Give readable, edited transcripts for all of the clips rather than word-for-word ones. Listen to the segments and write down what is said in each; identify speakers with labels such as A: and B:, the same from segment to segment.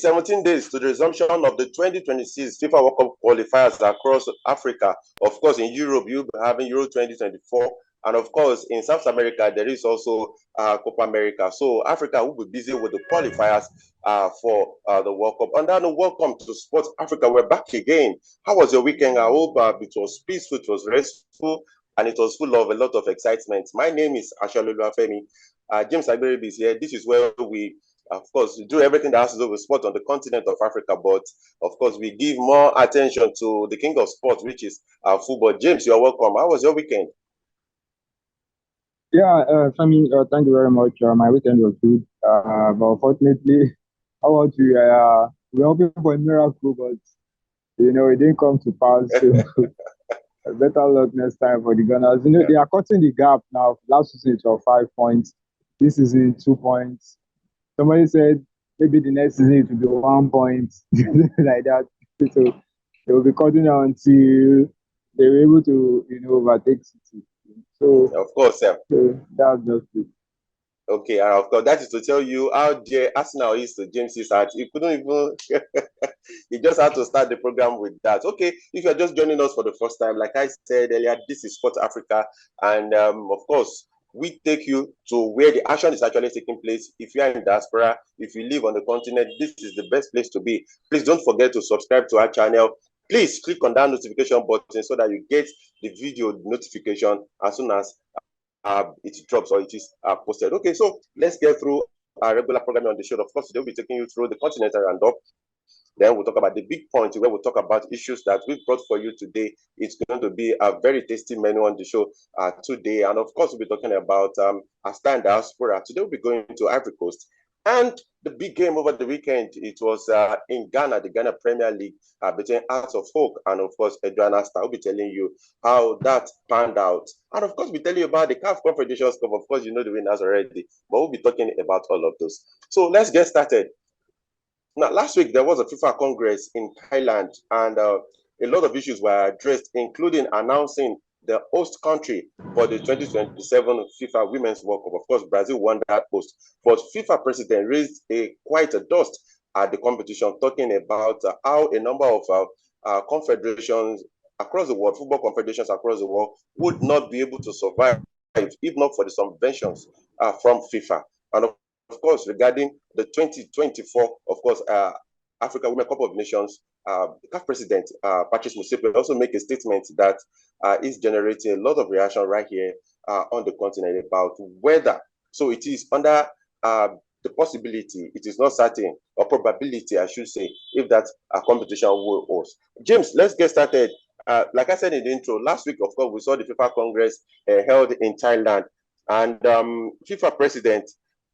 A: 17 days to the resumption of the 2026 FIFA World Cup qualifiers across Africa. Of course, in Europe, you'll be having Euro 2024. And of course, in South America, there is also Copa America. So Africa will be busy with the qualifiers for the World Cup. And then welcome to Sports Africa. We're back again. How was your weekend? I hope it was peaceful, it was restful, and it was full of a lot of excitement. My name is Ashalolu Afemi. James Agberibi is here. This is where we, of course, do everything that has to do with sport on the continent of Africa. But of course, we give more attention to the king of sports, which is football. James, you're welcome. How was your weekend?
B: Yeah, Femi, thank you very much. My weekend was good, but unfortunately, how about you? We're hoping for a miracle, but it didn't come to pass. So better luck next time for the Gunners. They are cutting the gap now. Last season it was 5 points. This season 2 points. Somebody said maybe the next season it will be 1 point, like that. So they will be cutting until they were able to, overtake City. So
A: of course, yeah.
B: So that's just it.
A: Okay, and of course, that is to tell you how dear Arsenal is to James's heart. He couldn't even, he just had to start the program with that. Okay, if you're just joining us for the first time, like I said earlier, this is Sport Africa. And of course, we take you to where the action is actually taking place. If you are in diaspora, if you live on the continent, this is the best place to be. Please don't forget to subscribe to our channel. Please click on that notification button so that you get the video notification as soon as it drops or it is posted. Okay, so let's get through our regular programming on the show. Of course, today we'll be taking you through the continental roundup. Then we'll talk about the big point where we'll talk about issues that we've brought for you today. It's going to be a very tasty menu on the show today. And of course, we'll be talking about a stand diaspora. Today we'll be going to Ivory Coast. And the big game over the weekend, it was in Ghana, the Ghana Premier League, between Hearts of Oak and, of course, Edwana Star. We'll be telling you how that panned out. And, of course, we'll tell you about the CAF Confederations Cup. Of course, you know the winners already, but we'll be talking about all of those. So let's get started. Now, last week, there was a FIFA Congress in Thailand, and a lot of issues were addressed, including announcing the host country for the 2027 FIFA Women's World Cup. Of course, Brazil won that host, but FIFA president raised quite a dust at the competition, talking about how a number of confederations across the world, football confederations across the world, would not be able to survive if not for the subventions from FIFA. And of course, regarding the 2024, of course, Africa Women Cup of Nations, CAF President Patrice Motsepe also make a statement that is generating a lot of reaction right here on the continent about whether, so it is under the possibility, it is not certain, or probability, I should say, if that competition will host. James, let's get started. Like I said in the intro, last week, of course, we saw the FIFA Congress held in Thailand, and FIFA President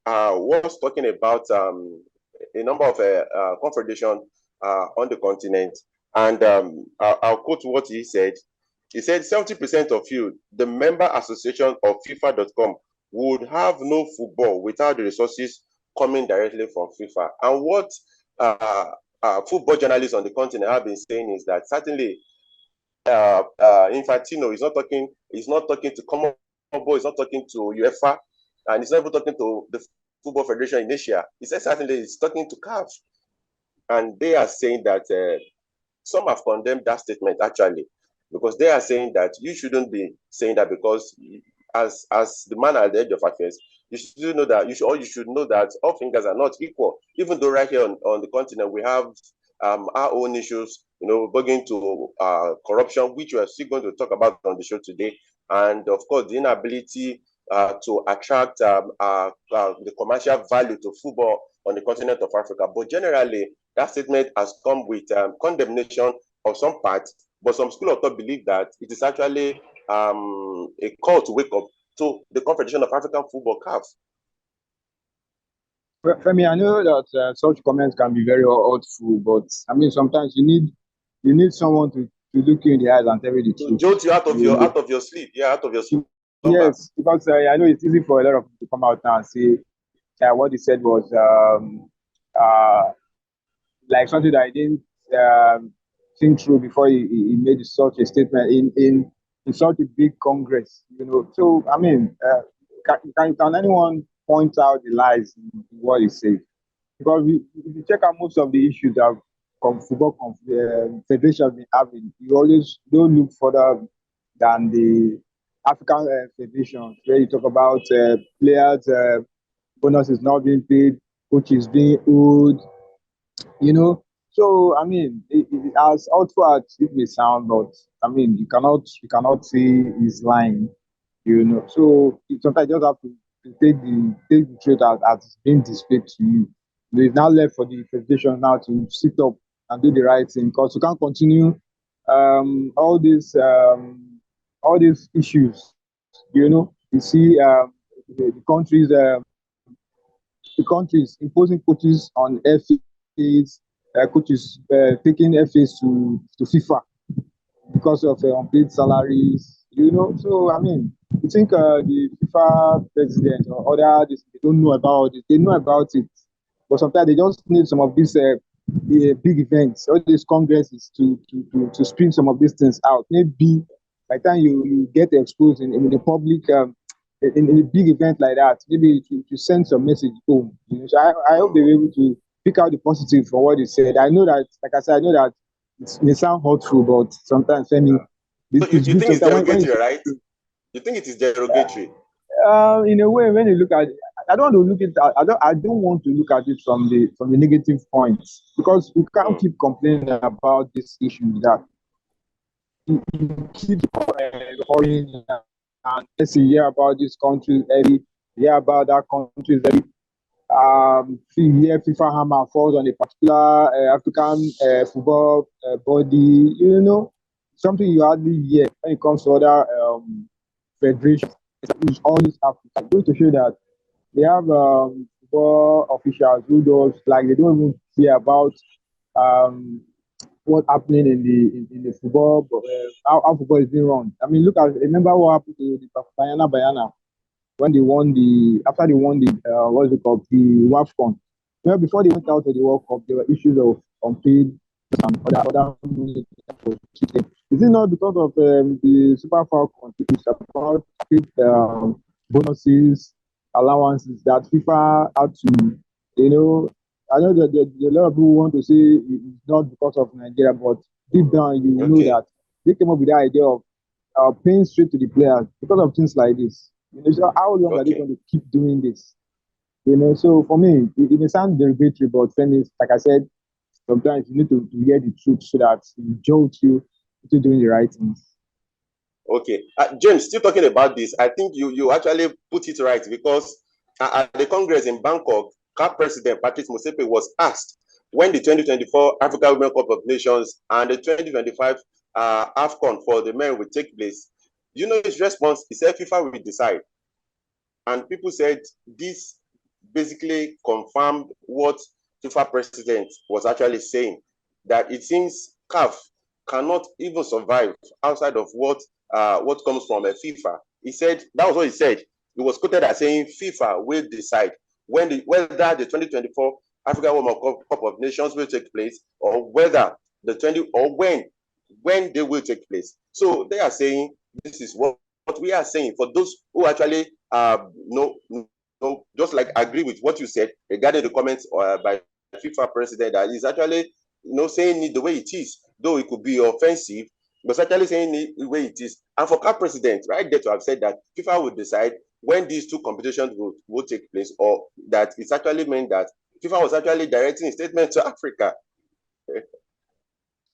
A: was talking about a number of confederations on the continent. And I'll quote what he said. He said, 70% of you, the member association of FIFA.com, would have no football without the resources coming directly from FIFA. And what football journalists on the continent have been saying is that certainly Infantino is not talking to Common Ball, he's not talking to UEFA, and he's not even talking to the Football Federation in Asia. He said certainly he's talking to CAF. And they are saying that some have condemned that statement actually, because they are saying that you shouldn't be saying that, because as the man at the edge of affairs, you should know that you should know that all fingers are not equal. Even though right here on the continent we have our own issues, going to corruption, which we are still going to talk about on the show today, and of course the inability to attract the commercial value to football on the continent of Africa. But generally, that statement has come with condemnation of some parts, but some school of thought believe that it is actually a call to wake up to the Confederation of African Football, CAF.
B: Well, Femi, I know that such comments can be very hurtful, but I mean sometimes you need someone to look you in the eyes and tell you the truth.
A: Jolt you out of your sleep. Yeah, out of your sleep.
B: Yes, because I know it's easy for a lot of people to come out now and say what he said was like something that I didn't think through before he made such a statement in such a big Congress. So I mean, can anyone point out the lies in what he said? because if you check out most of the issues that federation have been having, you always don't look further than the African federations, where you talk about players' bonuses not being paid, coaches being owed, you know. So I mean, as outward it may sound, but I mean, you cannot say he's lying, you know. So sometimes you just have to take the truth as it's being displayed to you. It's now left for the federation now to sit up and do the right thing, because you can't continue all these issues. You know, you see the countries imposing coaches on FAs, coaches taking FAs to FIFA because of unpaid salaries. You know, so I mean, you think the FIFA president or other they don't know about it? They know about it, but sometimes they just need some of these the big events, all these congresses to spin some of these things out. Maybe by the time you get exposed in the public. In a big event like that, maybe to send some message home. You know? So I hope they were able to pick out the positive for what he said. I know that, like I said, I know that it may sound hurtful, but sometimes Femi,
A: So you
B: it's good.
A: think it's
B: Sometimes when you
A: derogatory, right? You think it is derogatory?
B: in a way, when you look at it, I don't want to look at I don't want to look at it from the negative points, because we can't keep complaining about this issue that you keep calling, and let's see, hear about this country every hear about that country every here FIFA hammer falls on a particular African football body, you know, something you hardly hear when it comes to other federations. It's always Africa. Going to show that they have football officials who does like they don't even care about um, what's happening in the football, how football is being run. I mean, remember what happened to the Bayana when they won after they won the what is it called, the WAFCON. You know, before they went out to the World Cup, there were issues of unpaid and other money that was cheated. Is it not because of the Super Falcons? It's about paid bonuses, allowances that FIFA had to, you know. I know that a lot of people want to say it's not because of Nigeria, but deep down you know
A: Okay.
B: that they came up with the idea of paying straight to the players because of things like this. You know, so how long are they
A: Okay.
B: going to keep doing this? You know, so for me, it may sound derogatory, but feminists, like I said, sometimes you need to hear the truth so that it jolt you into doing the right things.
A: Okay. James, still talking about this, I think you actually put it right, because at the Congress in Bangkok, CAF President Patrice Motsepe was asked when the 2024 Africa Women Cup of Nations and the 2025 AFCON for the men will take place. You know his response? He said FIFA will decide. And people said this basically confirmed what FIFA president was actually saying, that it seems CAF cannot even survive outside of what comes from a FIFA. He said that was what he said. It was quoted as saying FIFA will decide whether the 2024 Africa Women Cup of Nations will take place, or whether the 20 or when they will take place. So they are saying this is what we are saying. For those who actually know, just like agree with what you said regarding the comments by FIFA president, that is actually saying it the way it is, though it could be offensive, but actually saying it the way it is. And for CAF president, right there to have said that FIFA will decide when these two competitions will take place, or that it's actually meant that FIFA was actually directing a statement to Africa.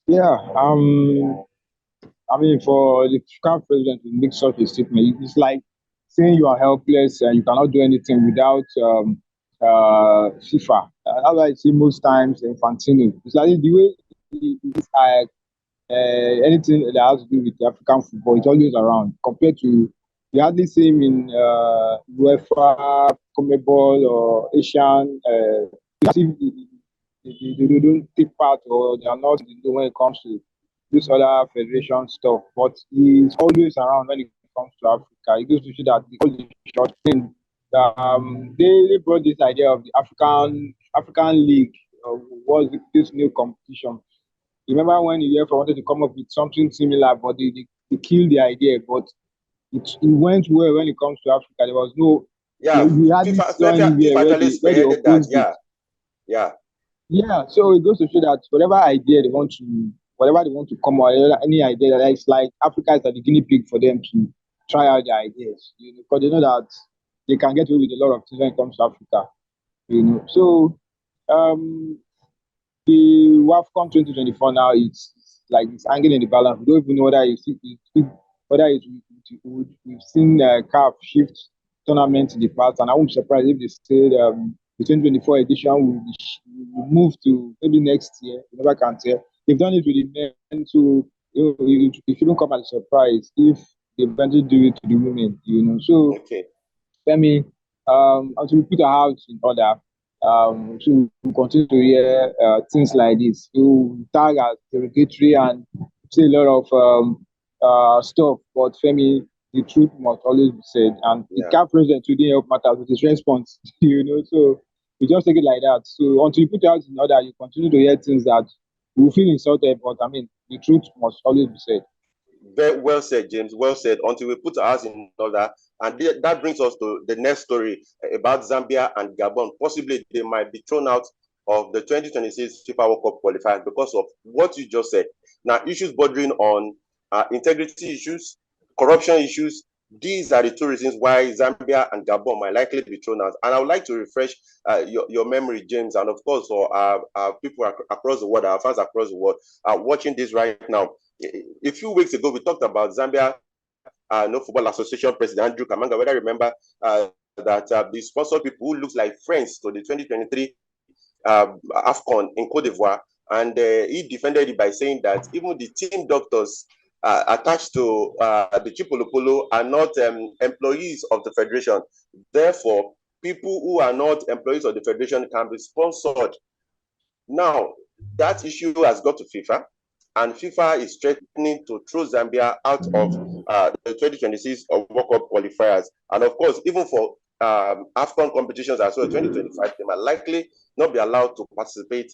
B: Yeah, I mean, for the current president to make such a statement, it's like saying you are helpless and you cannot do anything without FIFA. That's why I see most times Infantino. It's like the way it's like anything that has to do with African football, it's always around. Compared to, you hardly see him in UEFA, Comebol, or Asian. They don't take part, or they are not in the know when it comes to this other federation stuff. But he's always around when it comes to Africa. It goes to show that the whole short thing. They brought this idea of the African League. Was this new competition? Remember when UEFA wanted to come up with something similar, but they killed the idea. But it went well when it comes to Africa. There was no,
A: Yeah,
B: we hardly
A: FIFA,
B: saw
A: FIFA,
B: anywhere
A: FIFA
B: where
A: actually
B: they
A: spearheaded that.
B: opposed it.
A: Yeah, Yeah.
B: Yeah, so it goes to show that whatever they want to come out, any idea that it's like Africa is like the guinea pig for them to try out their ideas, because they know that they can get away with a lot of things when it comes to Africa. So, um, the WAFCON 2024 now it's like it's hanging in the balance. We don't even know whether whether we've seen CAF shift tournament in the past, and I won't be surprised if they said the 2024 edition will move to maybe next year. You never can tell. They've done it with the men, so it shouldn't come as a surprise if they eventually do it to the women. So
A: Okay.
B: Femi, until we put our house in order, so we continue to hear things like this. You tag as derogatory and say a lot of stuff, but Femi, the truth must always be said. And the
A: Yeah.
B: CAF president today help matters with his response, so we just take it like that. So until you put your house in order, you continue to hear things that you will feel insulted, but I mean, the truth must always be said.
A: Very well said, James. Well said. Until we put our house in order, and that brings us to the next story about Zambia and Gabon. Possibly they might be thrown out of the 2026 FIFA World Cup qualifiers because of what you just said. Now, issues bordering on integrity issues, corruption issues. These are the two reasons why Zambia and Gabon might likely be thrown out. And I would like to refresh your memory, James, and of course for our people across the world, our fans across the world, watching this right now. A few weeks ago, we talked about Zambia No Football Association President Andrew Kamanga. Whether you remember that the sponsor people who looks like friends to the 2023 AFCON in Cote d'Ivoire, and he defended it by saying that even the team doctors attached to the Chipolopolo are not employees of the federation. Therefore, people who are not employees of the federation can be sponsored. Now, that issue has got to FIFA, and FIFA is threatening to throw Zambia out of the 2026 World Cup qualifiers. And of course, even for AFCON competitions as well, 2025, they might likely not be allowed to participate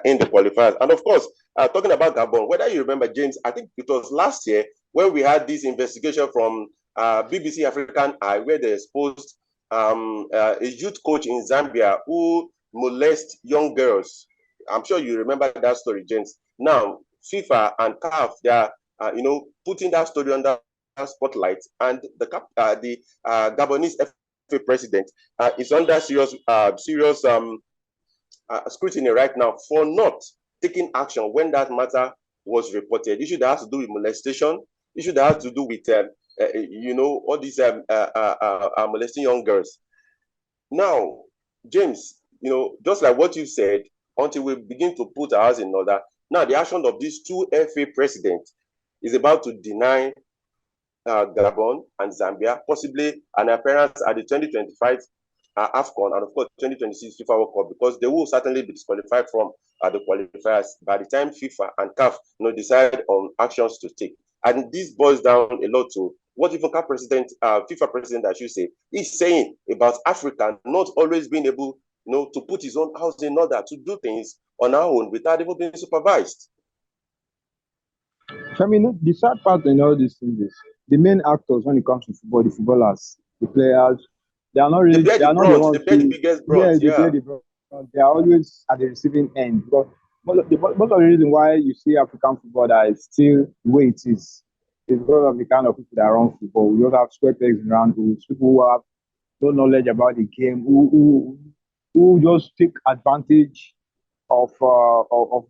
A: in the qualifiers. And of course, talking about Gabon, whether you remember, James, I think it was last year when we had this investigation from BBC African Eye, where they exposed a youth coach in Zambia who molest young girls. I'm sure you remember that story, James. Now, FIFA and CAF, they are, putting that story under spotlight, and the Gabonese FA president is under serious scrutiny right now for not taking action when that matter was reported. Issue that has to do with molestation, issue that has to do with all these molesting young girls. Now, James, just like what you said, until we begin to put our house in order, now the action of these two FA presidents is about to deny Gabon and Zambia possibly an appearance at the 2025 AFCON and of course 2026 FIFA World Cup, because they will certainly be disqualified from the qualifiers by the time FIFA and CAF decide on actions to take. And this boils down a lot to what even FIFA president, I should say, is saying about Africa not always being able to put his own house in order, to do things on our own without even being supervised.
B: I mean, the sad part in all these things is the main actors when it comes to football, the footballers, the players, they are not
A: They
B: really,
A: bear
B: they
A: the
B: are not the
A: brunt, they
B: ones
A: bear the
B: who,
A: biggest
B: yeah,
A: brunt,
B: they
A: yeah.
B: play the brunt. They are always at the receiving end. Because most of the reason why you see African football that is still the way it is because of the kind of people that run football. We also have square pegs in round holes, people who have no knowledge about the game, who just take advantage of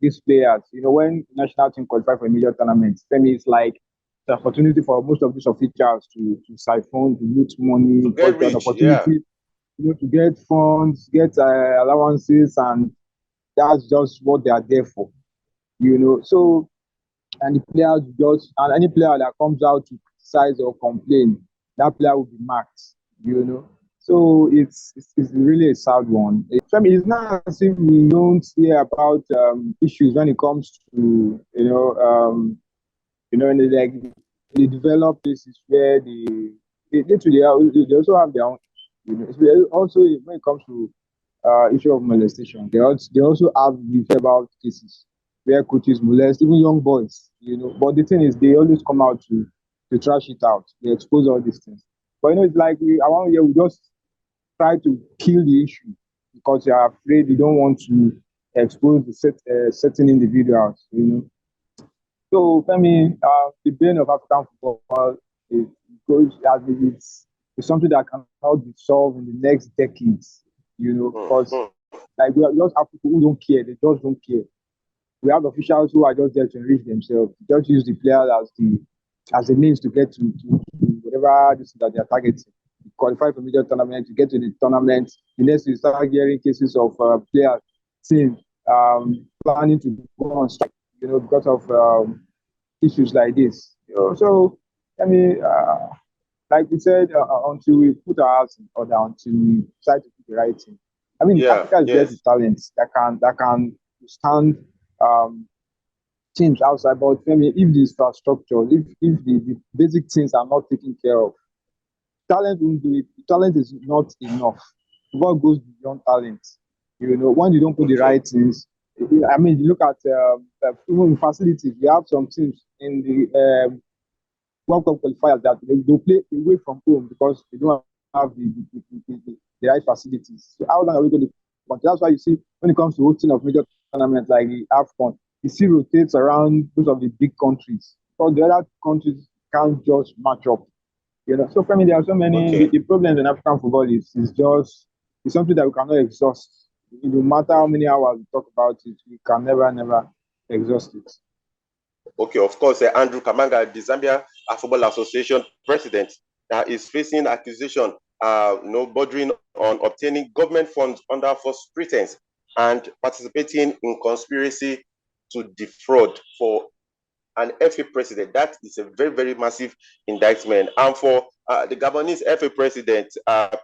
B: these players. When national team qualify for a major tournament, then it's like the opportunity for most of these officials to siphon, to loot money,
A: To
B: because
A: get
B: it's an
A: rich, yeah.
B: opportunity, to get funds, get allowances, and that's just what they are there for. So and the players and any player that comes out to criticize or complain, that player will be marked. So it's really a sad one. It's not as if we don't hear about issues when it comes to in the developed places where they also have their own. Also when it comes to issue of molestation, they also have we hear about cases where coaches molest even young boys. But the thing is, they always come out to trash it out. They expose all these things. But it's like around here we just try to kill the issue. because you are afraid, you don't want to expose certain individuals, So, Femi, the bane of African football is goes as it's something that cannot be solved in the next decades, because like we just have people who don't care, they just don't care. We have officials who are just there to enrich themselves, just use the players as the means to get to whatever this that they are targeting. You qualify for major tournament, you get to the tournament, the next you start hearing cases of players, team planning to go on strike, because of issues like this. So, I mean, like we said, until we put our house in order, until we decide to put the right thing. I mean, Africa is blessed with talents that can stand teams outside. But I mean, if the infrastructure, if the basic things are not taken care of, talent won't do it. Talent is not enough. What goes beyond talent? When you don't put the right things. I mean, you look at even facilities. We have some teams in the World Cup qualifiers that they play away from home because they don't have the right facilities. So how long are we going to? That's why you see when it comes to hosting of major tournaments like the AFCON, it still rotates around those of the big countries because the other countries can't just match up. So for me, there are so many. The problems in African football is just it's something that we cannot exhaust. No matter how many hours we talk about it, we can never exhaust it.
A: Okay, of course, Andrew Kamanga, the Zambia Football Association president, is facing accusation, bordering on obtaining government funds under false pretense and participating in conspiracy to defraud for an FA president. That is a very, very massive indictment. And for the Gabonese FA president,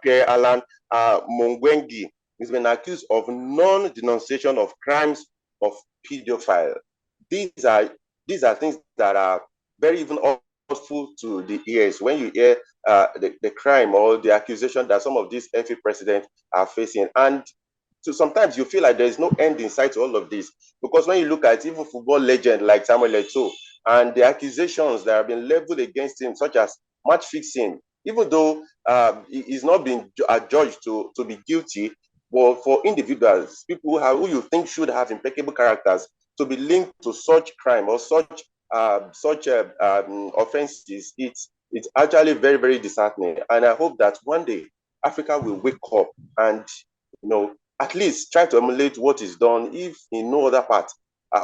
A: Pierre-Alain Mongwengi, has been accused of non-denunciation of crimes of pedophile. These are things that are very even hurtful to the ears when you hear the crime or the accusation that some of these FA presidents are facing. And so sometimes you feel like there is no end in sight to all of this, because when you look at even football legend like Samuel Eto'o and the accusations that have been leveled against him, such as match fixing, even though he's not been adjudged to be guilty, but for individuals, people who you think should have impeccable characters, to be linked to such crime or such offenses, it's actually very, very disheartening. And I hope that one day Africa will wake up and at least try to emulate what is done, if in no other part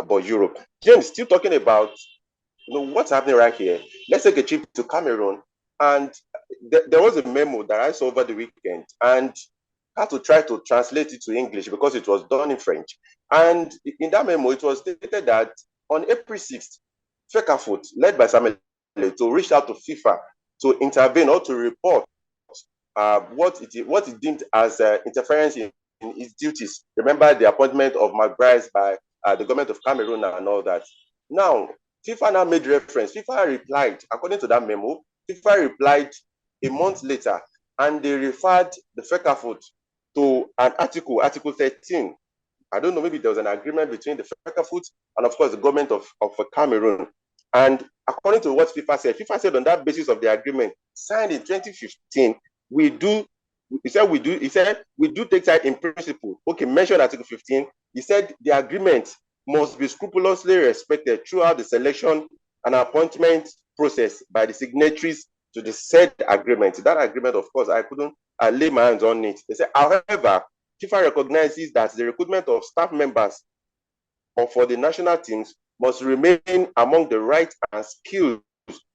A: but Europe. James, still talking about what's happening right here. Let's take a trip to Cameroon, and there was a memo that I saw over the weekend, and I had to try to translate it to English because it was done in French. And in that memo, it was stated that on April 6th, FECAFOOT, led by Samuel Eto'o, reached out to FIFA to intervene or to report what it deemed as interference in its duties. Remember the appointment of Marc Brys by the government of Cameroon and all that. Now, FIFA now made reference. FIFA replied, according to that memo, FIFA replied a month later, and they referred the FECAFOOT to an article 13. I don't know, maybe there was an agreement between the FECAFOOT and, of course, the government of Cameroon. And according to what FIFA said on that basis of the agreement signed in 2015, we do take side in principle. Okay, mentioned Article 15. He said the agreement must be scrupulously respected throughout the selection and appointment process by the signatories to the said agreement. That agreement, of course, I couldn't lay my hands on it. They said, however, FIFA recognizes that the recruitment of staff members or for the national teams must remain among the rights and skills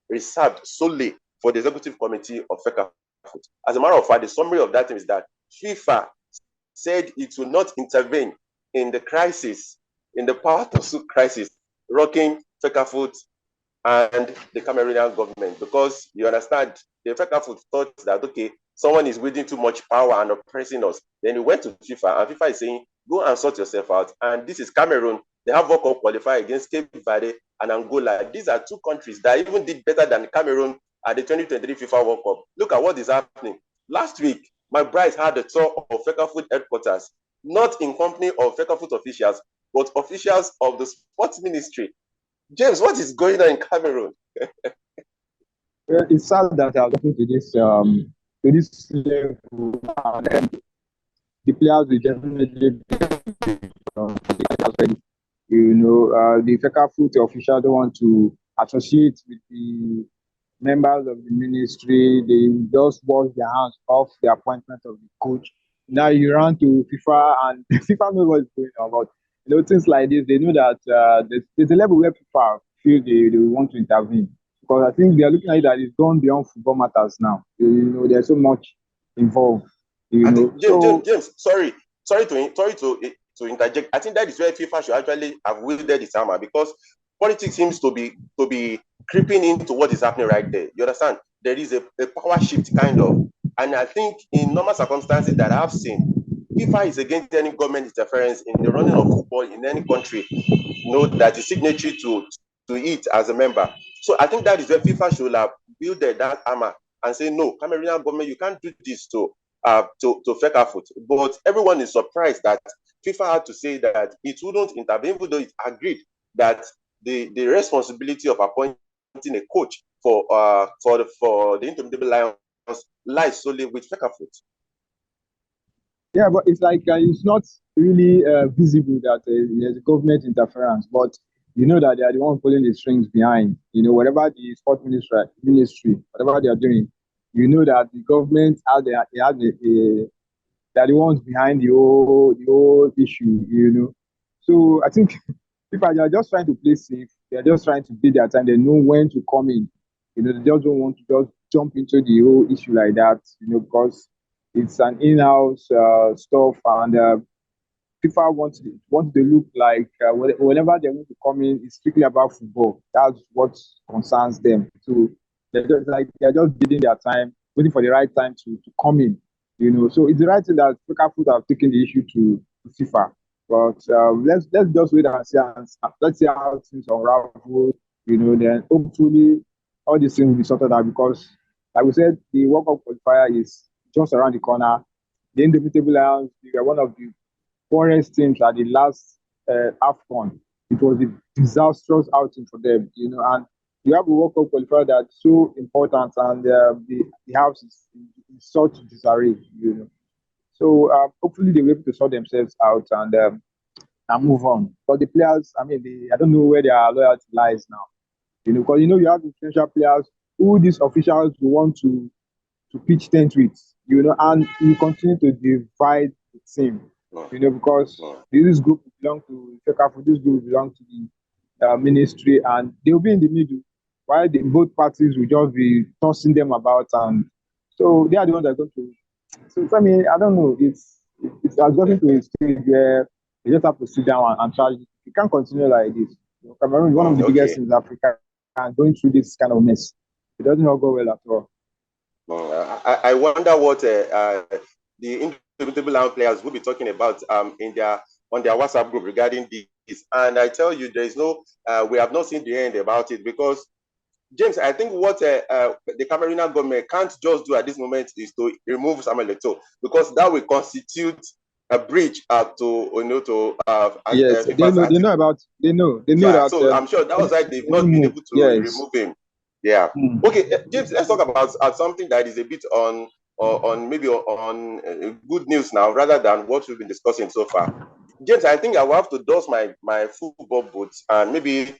A: reserved solely for the executive committee of FECAFOOT. As a matter of fact, the summary of that is that FIFA said it will not intervene in the crisis, in the power to sue crisis, rocking FECAFOOT and the Cameroonian government, because you understand, the FECAFOOT thought that, okay, someone is wielding too much power and oppressing us. Then we went to FIFA, and FIFA is saying, go and sort yourself out. And this is Cameroon. They have World Cup qualifier against Cape Verde and Angola. These are two countries that even did better than Cameroon at the 2023 FIFA World Cup. Look at what is happening. Last week, Marc Brys had a tour of FECAFOOT headquarters, not in company of FECAFOOT officials, but officials of the sports ministry. James, what is going on in Cameroon?
B: Well, it's sad that I was talking to this level. the players will definitely ready. The FECAFOOT officials don't want to associate with the members of the ministry. They just wash their hands off the appointment of the coach. Now you run to FIFA, and FIFA knows what's going on. But things like this, they know that there's a level where FIFA feel they want to intervene, because I think they are looking at it that it's gone beyond football matters now. There's so much involved.
A: I think
B: So
A: James, sorry to interject. I think that is where FIFA should actually have wielded its hammer, because politics seems to be creeping into what is happening right there. You understand? There is a power shift kind of, and I think in normal circumstances that I've seen, FIFA is against any government interference in the running of football in any country. That is signatory to it as a member. So I think that is where FIFA should have wielded that hammer and say, no, Cameroonian government, you can't do this to FECAFOOT. But everyone is surprised that FIFA had to say that it wouldn't intervene, even though it agreed that the responsibility of appointing a coach for the Indomitable Lions lies solely with FECAFOOT.
B: Yeah, but it's like it's not really visible that there's government interference, but you know that they are the one pulling the strings behind. Whatever the sport ministry, whatever they are doing, you know that the government they are the ones behind the whole issue. So I think people are just trying to play safe. They are just trying to bid their time. They know when to come in. They just don't want to just jump into the whole issue like that. Because it's an in-house stuff, and FIFA wants to look like whenever they want to come in, it's strictly about football. That's what concerns them. So they're just bidding their time, waiting for the right time to come in. So it's the right thing that FECAFOOT have taken the issue to FIFA. But let's just wait and see, and let's see how things unravel. Then hopefully all these things will be sorted out, because, like we said, the World Cup qualifier is just around the corner. The Indomitable Lions, they were one of the poorest teams at the last AFCON. It was a disastrous outing for them, and you have a World Cup qualifier that's so important, and the house is in such disarray. So hopefully they will be able to sort themselves out and move on. But the players, I mean, I don't know where their loyalty lies now. Because you have influential players who these officials will want to pitch tent with, and you continue to divide the team, because this group belong to FECAFOOT, this group belong to the ministry, and they'll be in the middle, while both parties will just be tossing them about, and so they are the ones that are going to. So I mean, I don't know. It has gotten to a stage where you just have to sit down and try. You can't continue like this. Cameroon is one of the biggest in Africa, and going through this kind of mess, it doesn't all go well at all.
A: I wonder what the Indomitable Lions players will be talking about on their WhatsApp group regarding this. And I tell you, there is no, we have not seen the end about it, because James, I think what the Cameroonian government can't just do at this moment is to remove Samuel Eto'o, because that will constitute a breach
B: yes, they know that.
A: So I'm sure that was why they've not been able to remove him. Yeah. Okay, James, let's talk about something that is a bit on good news now, rather than what we've been discussing so far. James, I think I will have to dust my football boots and maybe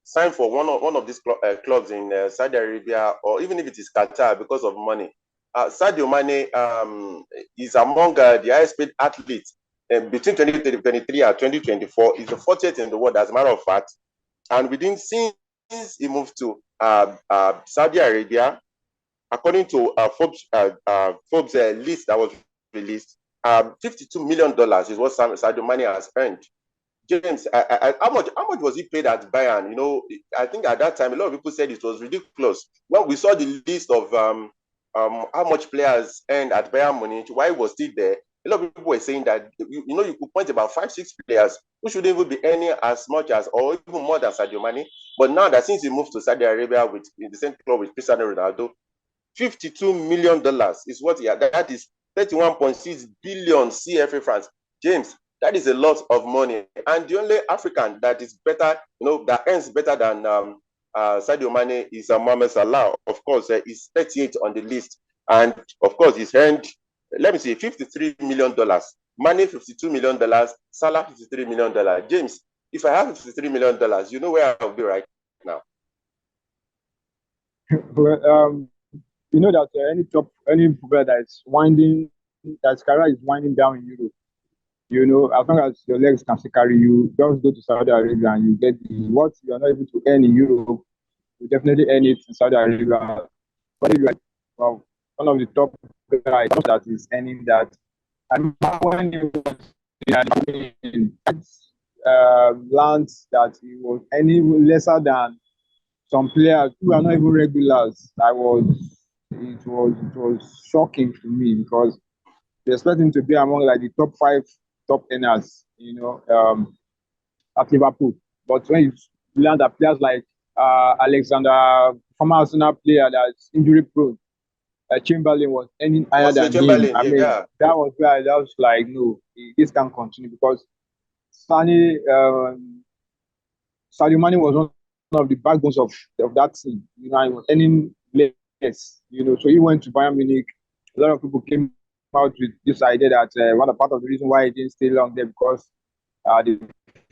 A: sign for one of these clubs in Saudi Arabia, or even if it is Qatar, because of money. Sadio Mane is among the highest paid athletes between 2023 and 2024. He's the 40th in the world, as a matter of fact. And since he moved to Saudi Arabia, according to Forbes list that was released, $52 million is what Sadio Mane has earned. James, how much was he paid at Bayern? I think at that time a lot of people said it was ridiculous. When we saw the list of how much players earned at Bayern Munich while he was still there, a lot of people were saying that you could point about 5-6 players who shouldn't even be earning as much as, or even more than, Sadio Mane. But now that since he moved to Saudi Arabia in the same club with Cristiano Ronaldo, $52 million is what he had. That is 31.6 billion CFA francs. James, that is a lot of money. And the only African that is better, that earns better than Sadio Mane is Mohamed Salah. Of course, he's 38 on the list. And of course, he's earned let me see, $53 million. Mane, $52 million. Salah, $53 million. James, if I have $53 million, you know where I'll be right now.
B: Well, you know that any footballer that's career is winding down in Europe. You know, as long as your legs can still carry you, just go to Saudi Arabia and you get what you're not able to earn in Europe, you definitely earn it in Saudi Arabia. But if you're well, one of the top guys that is earning that, I remember when he was in lands that he was earning lesser than some players who are not even regulars. It was shocking to me because they expect him to be among like the top 5 top earners, at Liverpool. But when you learn that players like Alexander, former Arsenal player that's injury prone, Chamberlain was earning higher
A: Oxlade
B: than him.
A: Chamberlain,
B: I mean,
A: yeah.
B: that was where I was like, no, this can't continue because Sani, Sadio Mane was one of the backbones of that team. You know, he was earning less. You know, so he went to Bayern Munich. A lot of people came out with this idea that one part of the reason why he didn't stay long there because they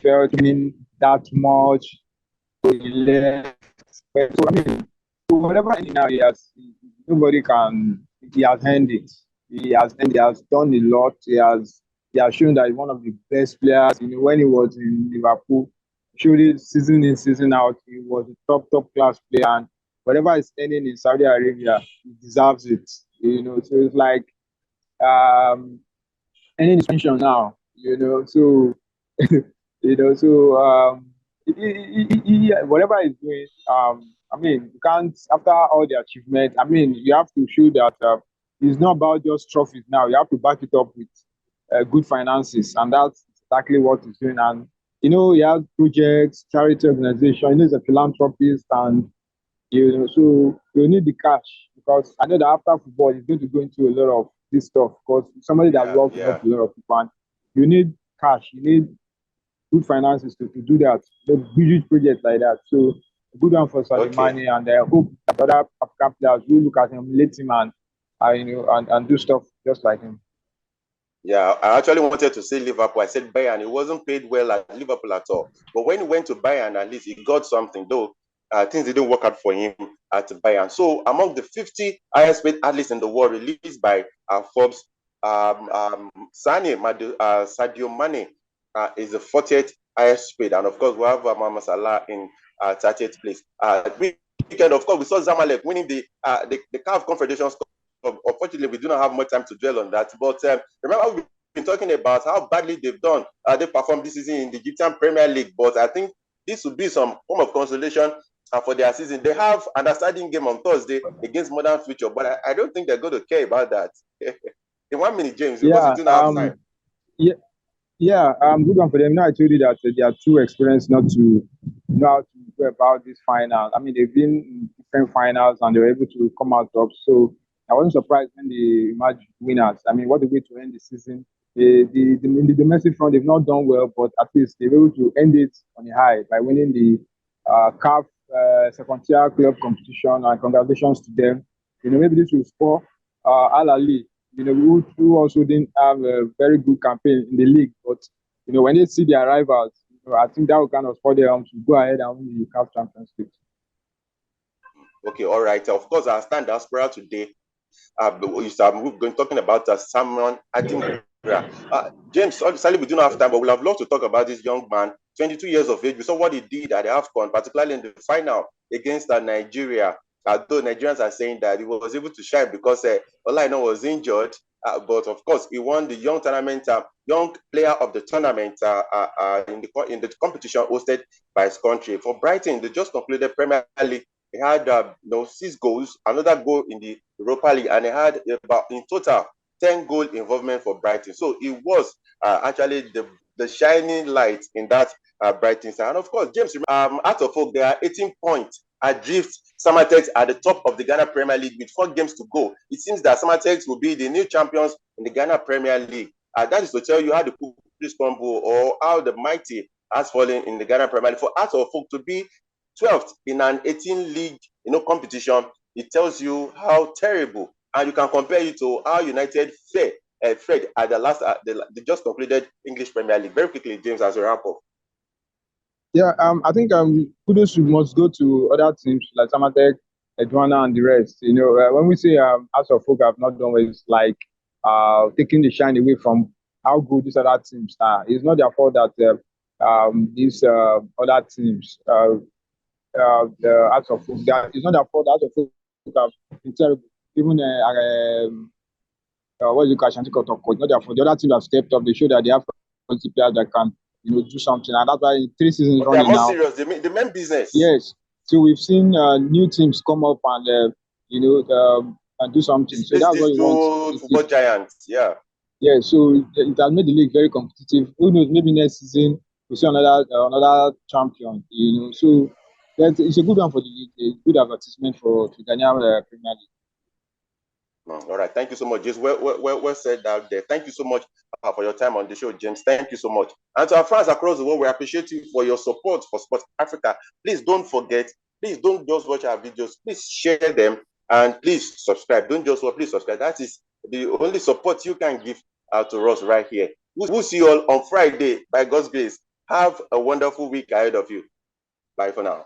B: felt winning that much. He left. So I mean, so whatever now nobody can. He has earned it. He has done a lot. He has shown that he's one of the best players. You know, when he was in Liverpool, showed it season in, season out. He was a top class player, and whatever he's earning in Saudi Arabia, he deserves it. You know, so it's like um, earning his pension now. You know, so whatever he's doing, I mean, you can't after all the achievements. I mean, you have to show that it's not about just trophies now. You have to back it up with good finances, and that's exactly what he's doing. And you know, he has projects, charity organization. You know, he's a philanthropist, and you know, so you need the cash because I know that after football, he's going to go into a lot of this stuff because somebody that
A: Yeah,
B: loves to help
A: yeah.
B: a lot of people, and you need cash, you need good finances to do that, the huge projects like that. So a good one for Sadio
A: Okay.
B: Mane, and I hope that other African players will look at him, relate him, and and do stuff just like him.
A: Yeah, I actually wanted to say Liverpool. I said Bayern. He wasn't paid well at Liverpool at all. But when he went to Bayern, at least he got something, though things didn't work out for him at Bayern. So, among the 50 highest paid athletes in the world released by Forbes, Sadio Mane is the 40th highest paid. And of course, we have Mohamed Salah in 30th place. Weekend, of course, we saw Zamalek winning the CAF Confederations Cup. Unfortunately, we do not have much time to dwell on that. But remember, we've been talking about how badly they've done. They performed this season in the Egyptian Premier League. But I think this would be some form of consolation for their season. They have an outstanding game on Thursday against Modern Future, but I don't think they're going to care about that. In 1 minute, James, because we
B: Yeah,
A: do not have time.
B: yeah, yeah. Good one for them. Now I told you that they are too experienced not to know how to go about this final. I mean, they've been in different finals and they were able to come out top. So I wasn't surprised when they emerged winners. I mean, what a way to end the season. In the domestic front, they've not done well, but at least they were able to end it on a high by winning the CAF second tier club competition. And congratulations to them. You know, maybe this will spur Al Ali, you know, who also didn't have a very good campaign in the league. But, you know, when they see their rivals, you know, I think that will kind of spur them to go ahead and win the CAF Champions League.
A: Okay, all right. Of course, our standout player today. We're going talking about Samuel Eto'o. James, sadly, we do not have time, but we'll have loved to talk about this young man, 22 years of age. We saw what he did at the AFCON, particularly in the final against Nigeria. Though Nigerians are saying that he was able to shine because Olaino was injured. But of course, he won the young tournament, young player of the tournament in the competition hosted by his country. For Brighton, they just concluded Premier League. He had 6 goals, another goal in the Europa League, and he had about in total 10 goal involvement for Brighton. So it was actually the shining light in that Brighton side. And of course, James, out of folk, there are 18 points adrift Samatex at the top of the Ghana Premier League with 4 games to go. It seems that Samatex will be the new champions in the Ghana Premier League. That is to tell you how the cookies crumble or how the mighty has fallen in the Ghana Premier League. For out of folk to be 12th in an 18 league competition, it tells you how terrible and you can compare it to how United fared at the last, the just concluded English Premier League. Very quickly, James, as a wrap up.
B: Yeah, I think kudos must go to other teams like Samatek, Edwana, and the rest. When we say House of Folk have not done well, it's like taking the shine away from how good these other teams are. It's not their fault that these other teams, the House of Folk, it's not their fault. The House of Folk have been terrible. Even what is it called? Ashanti Kotoko. It's not their fault. The other teams have stepped up. They show that they have quality players that can do something, and that's why in 3 seasons
A: But they are
B: running
A: more
B: now.
A: serious. They mean business.
B: Yes, so we've seen new teams come up and and do something. So that's what
A: These
B: you want.
A: two football giants, yeah.
B: Yeah, so it has made the league very competitive. Who knows? Maybe next season we'll see another champion. So it's a good one for the league. A good advertisement for the Ghanaian Premier League.
A: All right, thank you so much, James. Well said out there. Thank you so much for your time on the show, James. Thank you so much. And to our fans across the world, we appreciate you for your support for Sports Africa. Please don't forget, please don't just watch our videos. Please share them and please subscribe. Don't just watch, please subscribe. That is the only support you can give to us right here. We'll see you all on Friday by God's grace. Have a wonderful week ahead of you. Bye for now.